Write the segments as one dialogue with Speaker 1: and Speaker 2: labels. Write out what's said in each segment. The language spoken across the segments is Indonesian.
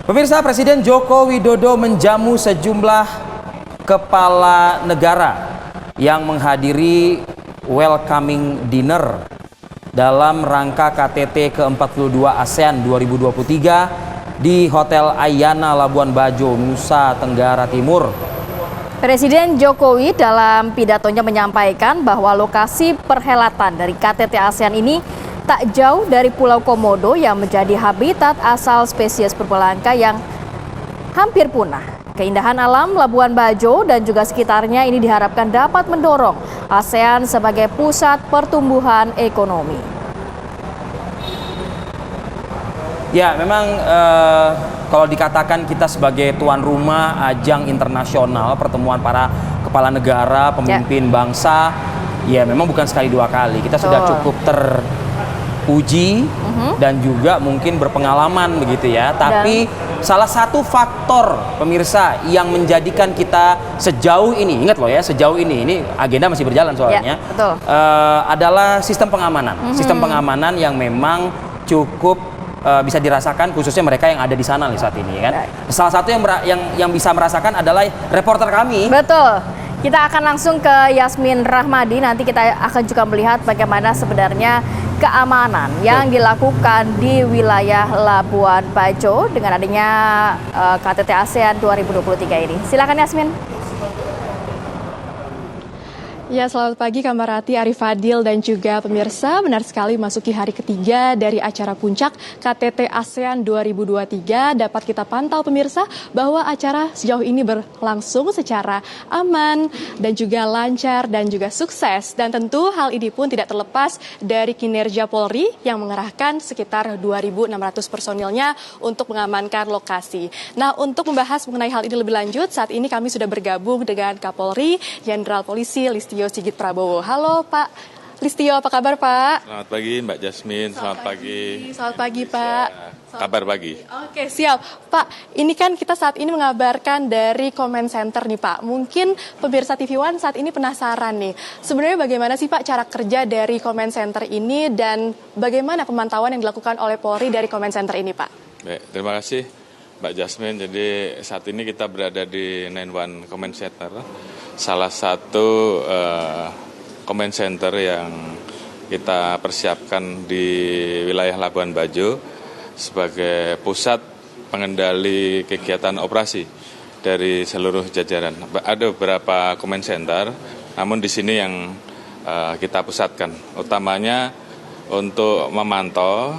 Speaker 1: Pemirsa, Presiden Joko Widodo menjamu sejumlah kepala negara yang menghadiri welcoming dinner dalam rangka KTT ke-42 ASEAN 2023 di Hotel Ayana Labuan Bajo, Nusa Tenggara Timur.
Speaker 2: Presiden Jokowi dalam pidatonya menyampaikan bahwa lokasi perhelatan dari KTT ASEAN ini tak jauh dari Pulau Komodo yang menjadi habitat asal spesies berbelangka yang hampir punah. Keindahan alam Labuan Bajo dan juga sekitarnya ini diharapkan dapat mendorong ASEAN sebagai pusat pertumbuhan ekonomi.
Speaker 1: Ya, memang kalau dikatakan kita sebagai tuan rumah ajang internasional pertemuan para kepala negara, pemimpin bangsa, ya memang bukan sekali dua kali. Kita sudah cukup teruji dan juga mungkin berpengalaman begitu ya. Tapi salah satu faktor pemirsa yang menjadikan kita sejauh ini, ingat loh ya, sejauh ini agenda masih berjalan soalnya, adalah sistem pengamanan. Sistem pengamanan yang memang cukup bisa dirasakan khususnya mereka yang ada di sana nih saat ini kan. Salah satu yang bisa merasakan adalah reporter kami.
Speaker 2: Betul. Kita akan langsung ke Yasmin Rahmadi. Nanti kita akan juga melihat bagaimana sebenarnya keamanan yang dilakukan di wilayah Labuan Bajo dengan adanya KTT ASEAN 2023 ini. Silakan Yasmin.
Speaker 3: Ya, selamat pagi Kamarati, Arif Fadil dan juga pemirsa. Benar sekali masuki hari ketiga dari acara puncak KTT ASEAN 2023. Dapat kita pantau pemirsa bahwa acara sejauh ini berlangsung secara aman dan juga lancar dan juga sukses. Dan tentu hal ini pun tidak terlepas dari kinerja Polri yang mengerahkan sekitar 2.600 personilnya untuk mengamankan lokasi. Nah, untuk membahas mengenai hal ini lebih lanjut, saat ini kami sudah bergabung dengan Kapolri Jenderal Polisi Listio Sigit Prabowo. Halo Pak Listio, apa kabar Pak?
Speaker 4: Selamat pagi Mbak Jasmine, selamat pagi.
Speaker 3: Selamat pagi Pak.
Speaker 4: Kabar pagi.
Speaker 3: Oke, siap. Pak, ini kan kita saat ini mengabarkan dari Comment Center nih Pak. Mungkin pemirsa TV One saat ini penasaran nih. Sebenarnya bagaimana sih Pak cara kerja dari Comment Center ini dan bagaimana pemantauan yang dilakukan oleh Polri dari Comment Center ini Pak?
Speaker 4: Baik, terima kasih Mbak Jasmine. Jadi saat ini kita berada di 91 Comment Center, salah satu comment center yang kita persiapkan di wilayah Labuan Bajo sebagai pusat pengendali kegiatan operasi dari seluruh jajaran. Ada beberapa comment center, namun di sini yang kita pusatkan, utamanya untuk memantau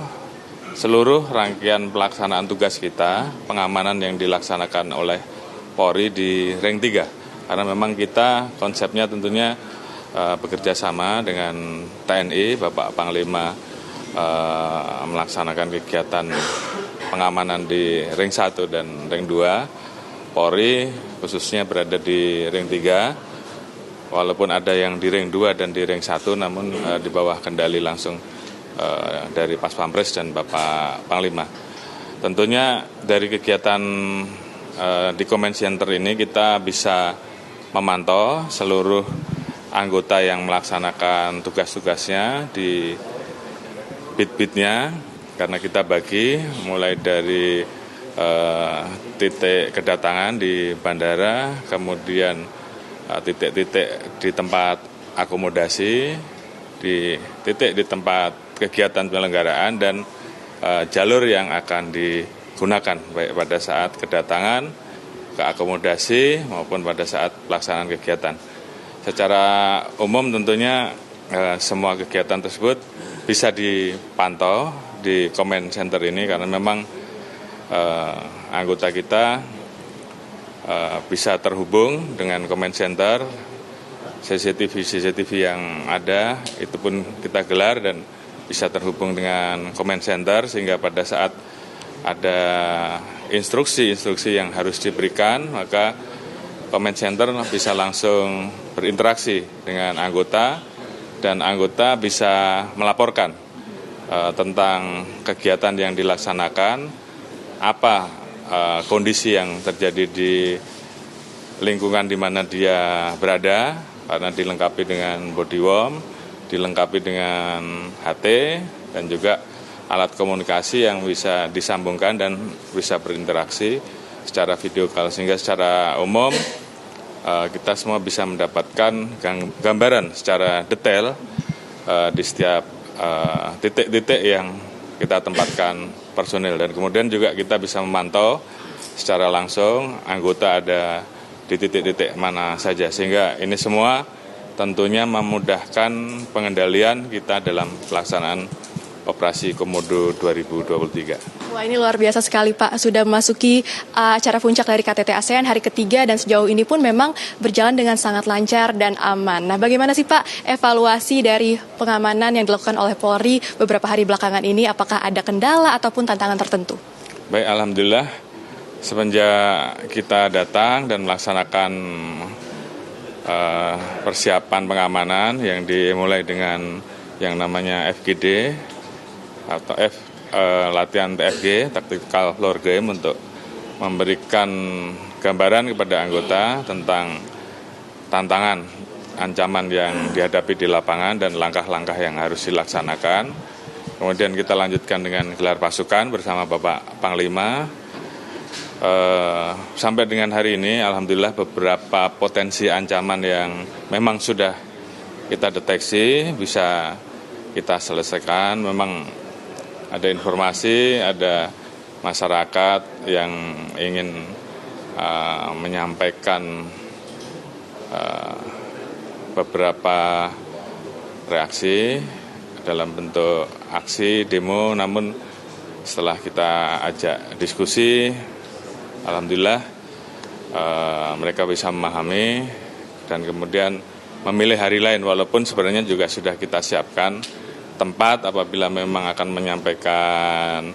Speaker 4: seluruh rangkaian pelaksanaan tugas kita, pengamanan yang dilaksanakan oleh Polri di Ring 3. Karena memang kita konsepnya tentunya bekerja sama dengan TNI, Bapak Panglima melaksanakan kegiatan pengamanan di Ring 1 dan Ring 2. Polri khususnya berada di Ring 3, walaupun ada yang di Ring 2 dan di Ring 1, namun di bawah kendali langsung dari Pas Pampres dan Bapak Panglima. Tentunya dari kegiatan di Comment Center ini kita bisa memantau seluruh anggota yang melaksanakan tugas-tugasnya di bit-bitnya, karena kita bagi mulai dari titik kedatangan di bandara, kemudian titik-titik di tempat akomodasi, di titik di tempat kegiatan penyelenggaraan, dan jalur yang akan digunakan baik pada saat kedatangan, ke akomodasi maupun pada saat pelaksanaan kegiatan. Secara umum tentunya semua kegiatan tersebut bisa dipantau di Comment Center ini, karena memang anggota kita bisa terhubung dengan Comment Center. CCTV yang ada itu pun kita gelar dan bisa terhubung dengan Comment Center, sehingga pada saat ada instruksi-instruksi yang harus diberikan, maka Comment Center bisa langsung berinteraksi dengan anggota, dan anggota bisa melaporkan tentang kegiatan yang dilaksanakan, apa kondisi yang terjadi di lingkungan di mana dia berada, karena dilengkapi dengan body worm, dilengkapi dengan HT, dan juga alat komunikasi yang bisa disambungkan dan bisa berinteraksi secara video call, sehingga secara umum kita semua bisa mendapatkan gambaran secara detail di setiap titik-titik yang kita tempatkan personil, dan kemudian juga kita bisa memantau secara langsung anggota ada di titik-titik mana saja, sehingga ini semua tentunya memudahkan pengendalian kita dalam pelaksanaan Operasi Komodo 2023.
Speaker 3: Wah, ini luar biasa sekali Pak, sudah memasuki acara puncak dari KTT ASEAN hari ketiga dan sejauh ini pun memang berjalan dengan sangat lancar dan aman. Nah, bagaimana sih Pak evaluasi dari pengamanan yang dilakukan oleh Polri beberapa hari belakangan ini? Apakah ada kendala ataupun tantangan tertentu?
Speaker 4: Baik, alhamdulillah semenjak kita datang dan melaksanakan persiapan pengamanan yang dimulai dengan yang namanya FGD atau latihan TFG, Tactical Floor Game, untuk memberikan gambaran kepada anggota tentang tantangan, ancaman yang dihadapi di lapangan dan langkah-langkah yang harus dilaksanakan. Kemudian kita lanjutkan dengan gelar pasukan bersama Bapak Panglima. Sampai dengan hari ini, alhamdulillah beberapa potensi ancaman yang memang sudah kita deteksi bisa kita selesaikan. Memang ada informasi, ada masyarakat yang ingin menyampaikan beberapa reaksi dalam bentuk aksi, demo, namun setelah kita ajak diskusi, alhamdulillah mereka bisa memahami dan kemudian memilih hari lain, walaupun sebenarnya juga sudah kita siapkan tempat apabila memang akan menyampaikan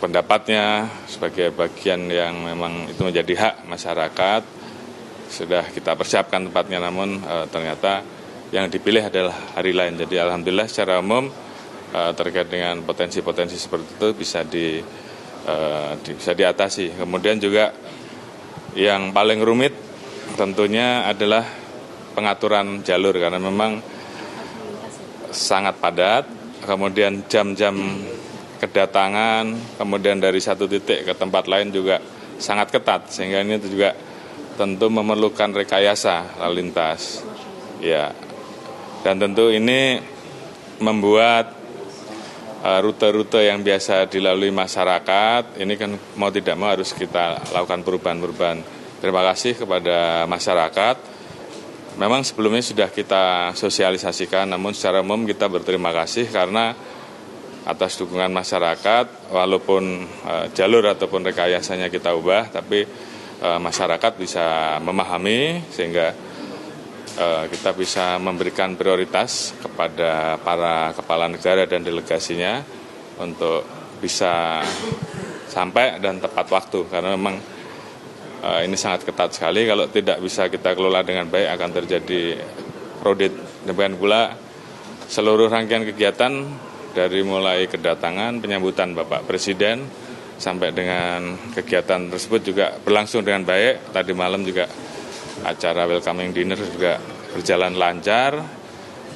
Speaker 4: pendapatnya sebagai bagian yang memang itu menjadi hak masyarakat. Sudah kita persiapkan tempatnya, namun ternyata yang dipilih adalah hari lain. Jadi alhamdulillah secara umum terkait dengan potensi-potensi seperti itu bisa diatasi. Kemudian juga yang paling rumit tentunya adalah pengaturan jalur, karena memang sangat padat, kemudian jam-jam kedatangan, kemudian dari satu titik ke tempat lain juga sangat ketat, sehingga ini juga tentu memerlukan rekayasa lalu lintas. Ya, dan tentu ini membuat rute-rute yang biasa dilalui masyarakat, ini kan mau tidak mau harus kita lakukan perubahan-perubahan. Terima kasih kepada masyarakat. Memang sebelumnya sudah kita sosialisasikan, namun secara umum kita berterima kasih karena atas dukungan masyarakat, walaupun jalur ataupun rekayasanya kita ubah, tapi masyarakat bisa memahami sehingga kita bisa memberikan prioritas kepada para kepala negara dan delegasinya untuk bisa sampai dan tepat waktu, karena memang ini sangat ketat sekali. Kalau tidak bisa kita kelola dengan baik akan terjadi kredit. Demikian pula seluruh rangkaian kegiatan dari mulai kedatangan, penyambutan Bapak Presiden sampai dengan kegiatan tersebut juga berlangsung dengan baik. Tadi malam juga acara welcoming dinner juga berjalan lancar.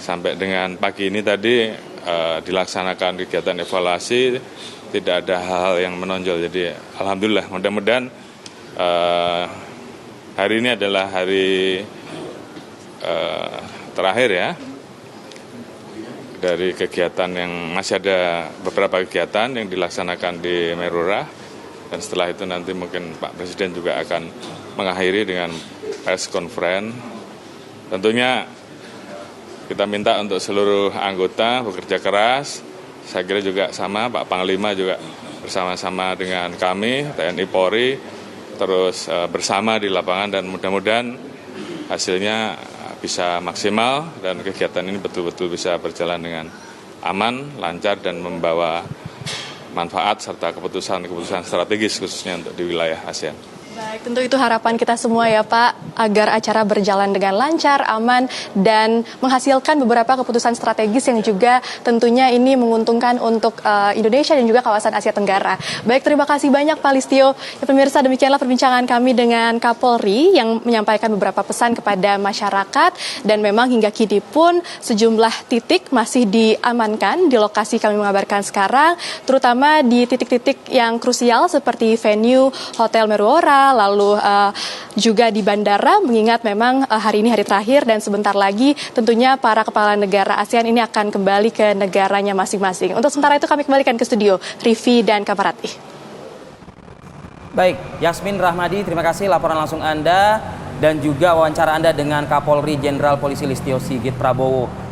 Speaker 4: Sampai dengan pagi ini tadi dilaksanakan kegiatan evaluasi, tidak ada hal-hal yang menonjol. Jadi alhamdulillah, mudah-mudahan hari ini adalah hari terakhir ya dari kegiatan yang masih ada beberapa kegiatan yang dilaksanakan di Merurah, dan setelah itu nanti mungkin Pak Presiden juga akan mengakhiri dengan press conference. Tentunya kita minta untuk seluruh anggota bekerja keras. Saya kira juga sama Pak Panglima juga bersama-sama dengan kami TNI Polri terus bersama di lapangan, dan mudah-mudahan hasilnya bisa maksimal dan kegiatan ini betul-betul bisa berjalan dengan aman, lancar, dan membawa manfaat serta keputusan-keputusan strategis khususnya untuk di wilayah ASEAN.
Speaker 3: Baik, tentu itu harapan kita semua ya Pak, agar acara berjalan dengan lancar, aman, dan menghasilkan beberapa keputusan strategis yang juga tentunya ini menguntungkan untuk Indonesia dan juga kawasan Asia Tenggara. Baik, terima kasih banyak Pak Listio. Ya, pemirsa, demikianlah perbincangan kami dengan Kapolri yang menyampaikan beberapa pesan kepada masyarakat, dan memang hingga kini pun sejumlah titik masih diamankan di lokasi kami mengabarkan sekarang, terutama di titik-titik yang krusial seperti venue Hotel Meruora, lalu juga di bandara, mengingat memang hari ini hari terakhir dan sebentar lagi tentunya para kepala negara ASEAN ini akan kembali ke negaranya masing-masing. Untuk sementara itu kami kembalikan ke studio, Rivi dan Kamarati.
Speaker 1: Baik, Yasmin Rahmadi, terima kasih laporan langsung Anda dan juga wawancara Anda dengan Kapolri Jenderal Polisi Listio Sigit Prabowo.